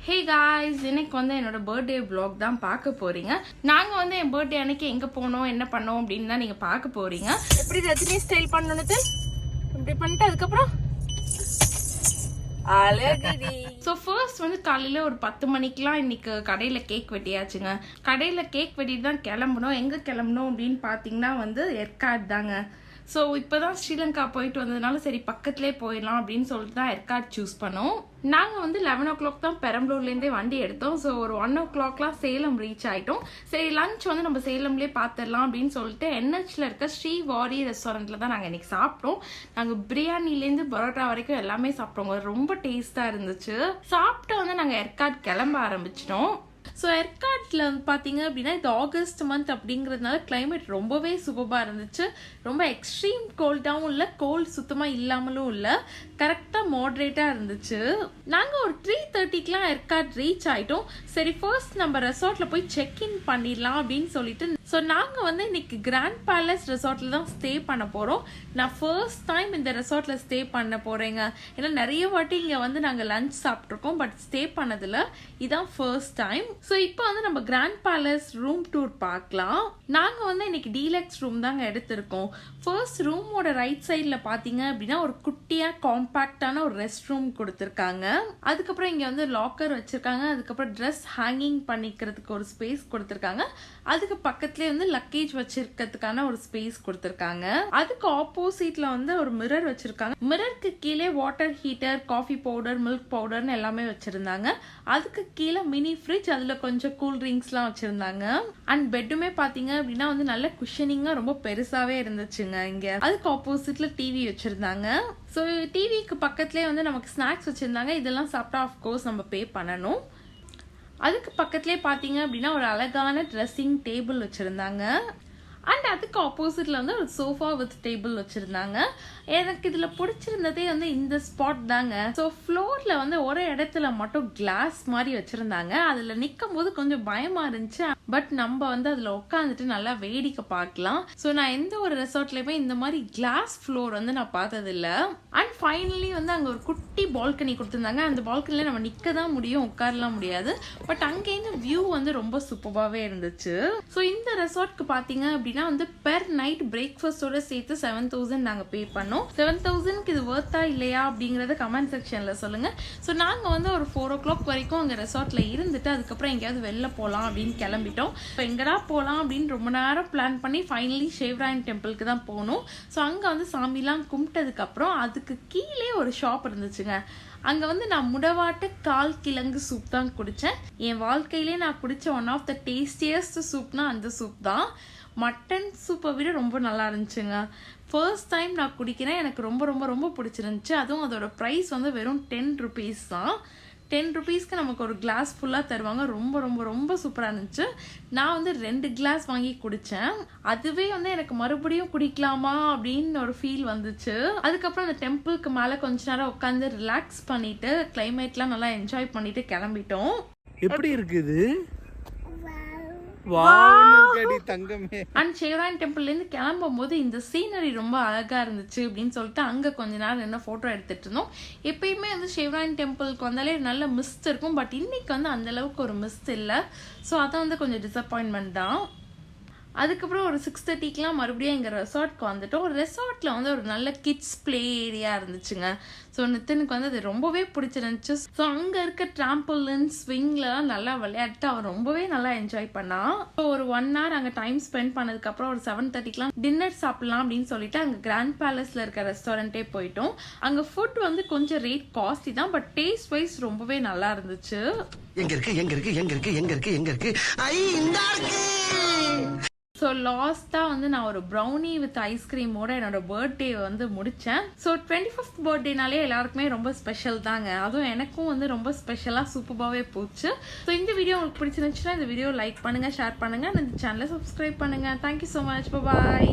Hey guys, இன்னைக்கு வந்து என்னோட பர்த்டே vlog தான் பார்க்க போறீங்க. நாங்க வந்து என் பர்த்டே அன்னைக்கு எங்க போனோம் என்ன பண்ணோம் அப்படின்னு தான் நீங்க பார்க்க போறீங்க. எப்படி ரஜினி ஸ்டைல் பண்ணணும்னு இப்படி பண்ணிட்டு அதுக்கப்புறம் அழகுடி. ஸோ ஃபர்ஸ்ட் வந்து காலையில் ஒரு 10 மணிக்கெலாம் இன்னைக்கு கடையில் கேக் வெட்டியாச்சுங்க. கடையில் கேக் வெட்டிட்டு தான் கிளம்பணும். எங்கே கிளம்பணும் அப்படின்னு பார்த்தீங்கன்னா வந்து எர்காட் தாங்க. ஸோ இப்போ தான் ஸ்ரீலங்கா போயிட்டு வந்ததுனால சரி பக்கத்துலேயே போயிடலாம் அப்படின்னு சொல்லிட்டு தான் எர்காட் சூஸ் பண்ணோம். நாங்கள் வந்து 11 o'clock தான் பெரம்பலூர்லேருந்தே வண்டி எடுத்தோம். ஸோ ஒரு 1 o'clockலாம் சேலம் ரீச் ஆகிட்டோம். சரி லஞ்ச் வந்து நம்ம சேலம்லேயே பார்த்துடலாம் அப்படின்னு சொல்லிட்டு NHல இருக்க ஸ்ரீ வாரி ரெஸ்டாரண்ட்டில் தான் நாங்கள் இன்றைக்கி சாப்பிட்டோம். நாங்கள் பிரியாணிலேருந்து பரோட்டா வரைக்கும் எல்லாமே சாப்பிட்டோங்க. ரொம்ப டேஸ்ட்டாக இருந்துச்சு. சாப்பிட்டு வந்து நாங்கள் எர்காட் கிளம்ப ஆரம்பிச்சிட்டோம். ஸோ எர்காட்டில் வந்து பார்த்தீங்க அப்படின்னா இது ஆகஸ்ட் மந்த் அப்படிங்கிறதுனால கிளைமேட் ரொம்பவே சூப்பராக இருந்துச்சு. ரொம்ப எக்ஸ்ட்ரீம் கோல்டாகவும் இல்லை, கோல்டு சுத்தமாக இல்லாமலும் இல்லை, கரெக்டாக மாட்ரேட்டாக இருந்துச்சு. நாங்கள் ஒரு 3:30க்குலாம் எர்காட் ரீச் ஆகிட்டோம். சரி ஃபர்ஸ்ட் நம்ம ரெசார்ட்டில் போய் செக்இன் பண்ணிடலாம் அப்படின்னு சொல்லிட்டு ஸோ நாங்கள் வந்து இன்னைக்கு கிராண்ட் பேலஸ் ரெசார்ட்டில் தான் ஸ்டே பண்ண போகிறோம். நான் ஃபர்ஸ்ட் டைம் இந்த ரெசார்ட்டில் ஸ்டே பண்ண போகிறேங்க. ஏன்னா நிறைய வாட்டி இங்கே வந்து நாங்கள் லஞ்ச் சாப்பிட்ருக்கோம், பட் ஸ்டே பண்ணதில்ல, இதான் ஃபர்ஸ்ட் டைம். ஸோ இப்போ வந்து நம்ம கிராண்ட் பேலஸ் ரூம் டூர் பார்க்கலாம். நாங்கள் வந்து இன்னைக்கு டீலக்ஸ் ரூம் தாங்க எடுத்திருக்கோம். ஃபர்ஸ்ட் ரூமோட ரைட் சைடில் பார்த்தீங்க அப்படின்னா ஒரு குட்டியாக காம்பேக்டான ஒரு ரெஸ்ட் ரூம் கொடுத்துருக்காங்க. அதுக்கப்புறம் இங்கே வந்து லாக்கர் வச்சுருக்காங்க. அதுக்கப்புறம் ட்ரெஸ் ஹேங்கிங் பண்ணிக்கிறதுக்கு ஒரு ஸ்பேஸ் கொடுத்துருக்காங்க. அதுக்கு பக்கத்துலேயே வந்து லக்கேஜ் வச்சிருக்கிறதுக்கான ஒரு ஸ்பேஸ் கொடுத்துருக்காங்க. அதுக்கு ஆப்போசிட்ல வந்து ஒரு மிரர் வச்சிருக்காங்க. மிரருக்கு கீழே water heater, coffee powder, milk பவுடர்னு எல்லாமே வச்சிருந்தாங்க. அதுக்கு கீழே மினி ஃப்ரிட்ஜ், அதுல கொஞ்சம் கூல் ட்ரிங்க்ஸ்லாம் வச்சிருந்தாங்க. அண்ட் பெட்டுமே பாத்தீங்க அப்படின்னா வந்து நல்ல குஷனிங்கா ரொம்ப பெருசாவே இருந்துச்சுங்க. இங்க அதுக்கு ஆப்போசிட்ல டிவி வச்சிருந்தாங்க. ஸோ டிவிக்கு பக்கத்துலேயே வந்து நமக்கு ஸ்நாக்ஸ் வச்சிருந்தாங்க. இதெல்லாம் சாப்பிட்டா ஆஃப்கோர்ஸ் நம்ம பே பண்ணணும். அதுக்கு பக்கத்துலேயே பார்த்தீங்க அப்படின்னா ஒரு அழகான ட்ரெஸ்ஸிங் டேபிள் வச்சுருந்தாங்க. அண்ட் அதுக்கு ஆப்போசிட்ல வந்து ஒரு சோஃபா வித் டேபிள் வச்சிருந்தாங்க. எனக்கு இதுல பிடிச்சிருந்ததே வந்து இந்த ஸ்பாட் தாங்க. ஸோ ஃப்ளோர்ல வந்து ஒரு இடத்துல மட்டும் கிளாஸ் மாதிரி வச்சிருந்தாங்க. அதுல நிற்கும் போது கொஞ்சம் பயமா இருந்துச்சு. பட் நம்ம வந்து அதுல உட்காந்துட்டு நல்லா வேடிக்கை பார்க்கலாம். ஸோ நான் எந்த ஒரு ரெசார்ட்லயுமே இந்த மாதிரி கிளாஸ் ஃப்ளோர் வந்து நான் பார்த்தது இல்லை. அண்ட் ஃபைனலி வந்து அங்கே ஒரு குட்டி பால்கனி கொடுத்துருந்தாங்க. அந்த பால்கனில நம்ம நிற்க தான் முடியும், உட்காரலாம் முடியாது. பட் அங்கேருந்து வியூ வந்து ரொம்ப சூப்பராகவே இருந்துச்சு. ஸோ இந்த ரெசார்ட்க்கு பார்த்தீங்க அப்படின்னா வந்து பெர் நைட் பிரேக்ஃபாஸ்டோட சேர்த்து 7,000 நாங்கள் பே பண்ணோம். 7,000க்கு இது வர்த்தா இல்லையா அப்படிங்கறத கமெண்ட் செக்ஷன்ல சொல்லுங்க. ஸோ நாங்கள் வந்து ஒரு 4 o'clock வரைக்கும் அங்கே ரெசார்ட்ல இருந்துட்டு அதுக்கப்புறம் எங்கேயாவது வெளில போகலாம் அப்படின்னு கிளம்பிட்டோம். இப்போ எங்கடா போகலாம் அப்படின்னு ரொம்ப நேரம் பிளான் பண்ணி ஃபைனலி ஷேவ்ராயன் டெம்பிளுக்கு தான் போகணும். ஸோ அங்கே வந்து சாமிலாம் கும்பிட்டதுக்கு அப்புறம் அதுக்கு கீழே ஒரு ஷாப் இருந்துச்சுங்க. அங்கே வந்து நான் முடவாட்டு கால் கிழங்கு சூப் தான் குடித்தேன். என் வாழ்க்கையிலே நான் குடித்த ஒன் ஆஃப் த டேஸ்டியஸ்ட் சூப்னா அந்த சூப் தான். மட்டன் சூப்பை விட ரொம்ப நல்லா இருந்துச்சுங்க. ஃபர்ஸ்ட் டைம் நான் குடிக்கிறேன். எனக்கு ரொம்ப ரொம்ப ரொம்ப பிடிச்சிருந்துச்சு. அதுவும் அதோட ப்ரைஸ் வந்து வெறும் 10 rupees தான். 10 rupeesக்கு நமக்கு ஒரு கிளாஸ் ஃபுல்லாக தருவாங்க. ரொம்ப ரொம்ப ரொம்ப சூப்பராக இருந்துச்சு. நான் வந்து 2 கிளாஸ் வாங்கி குடித்தேன். அதுவே வந்து எனக்கு மறுபடியும் குடிக்கலாமா அப்படின்னு ஒரு ஃபீல் வந்துச்சு. அதுக்கப்புறம் அந்த டெம்பிளுக்கு மேலே கொஞ்ச நேரம் உட்காந்து ரிலாக்ஸ் பண்ணிட்டு கிளைமேட்லாம் நல்லா என்ஜாய் பண்ணிட்டு கிளம்பிட்டோம். எப்படி இருக்குது? அண்ட் ஷேவ்ராயன் டெம்பிள்ல இருந்து கிளம்பும் போது இந்த சீனரி ரொம்ப அழகா இருந்துச்சு அப்படின்னு சொல்லிட்டு அங்க கொஞ்ச நேரம் என்ன போட்டோ எடுத்துட்டு இருந்தோம். எப்பயுமே வந்து ஷேவ்ராயன் டெம்பிளுக்கு வந்தாலே நல்ல மிஸ்ட் இருக்கும். பட் இன்னைக்கு வந்து அந்த அளவுக்கு ஒரு மிஸ்ட் இல்லை. ஸோ அதை வந்து கொஞ்சம் டிசப்பாயின்மெண்ட் தான். அதுக்கப்புறம் ஒரு 6:30க்குலாம் மறுபடியும் எங்கள் ரெசார்ட்க்கு வந்துட்டோம். ரெசார்ட்டில் வந்து ஒரு நல்ல கிட்ஸ் பிளே ஏரியா இருந்துச்சுங்க. ஸோ நித்தினுக்கு வந்து அது ரொம்பவே பிடிச்சிருந்துச்சு. ஸோ அங்கே இருக்க ட்ராம்பலின் ஸ்விங்லாம் நல்லா விளையாட்டு அவன் ரொம்பவே நல்லா என்ஜாய் பண்ணான். ஸோ ஒரு 1 hour அங்கே டைம் ஸ்பெண்ட் பண்ணதுக்கப்புறம் ஒரு 7:30க்குலாம் டின்னர் சாப்பிட்லாம் அப்படின்னு சொல்லிட்டு அங்கே கிராண்ட் பேலஸில் இருக்க ரெஸ்டாரண்ட்டே போயிட்டோம். அங்கே ஃபுட் வந்து கொஞ்சம் ரேட் காஸ்ட்லி தான், பட் டேஸ்ட் வைஸ் ரொம்பவே நல்லா இருந்துச்சு. ஸோ லாஸ்ட்டாக வந்து நான் ஒரு ப்ரௌனி வித் ஐஸ்கிரீமோட என்னோட பர்த்டே வந்து முடித்தேன். ஸோ 25th பர்த்டேனாலே எல்லாருக்குமே ரொம்ப ஸ்பெஷல் தாங்க. அதுவும் எனக்கும் வந்து ரொம்ப ஸ்பெஷலாக சூப்பராகவே போச்சு. ஸோ இந்த வீடியோ உங்களுக்கு பிடிச்சிருந்துச்சுன்னா இந்த வீடியோ லைக் பண்ணுங்கள், ஷேர் பண்ணுங்கள், இந்த சேனலை சப்ஸ்கிரைப் பண்ணுங்கள். Thank you so much. பாய்.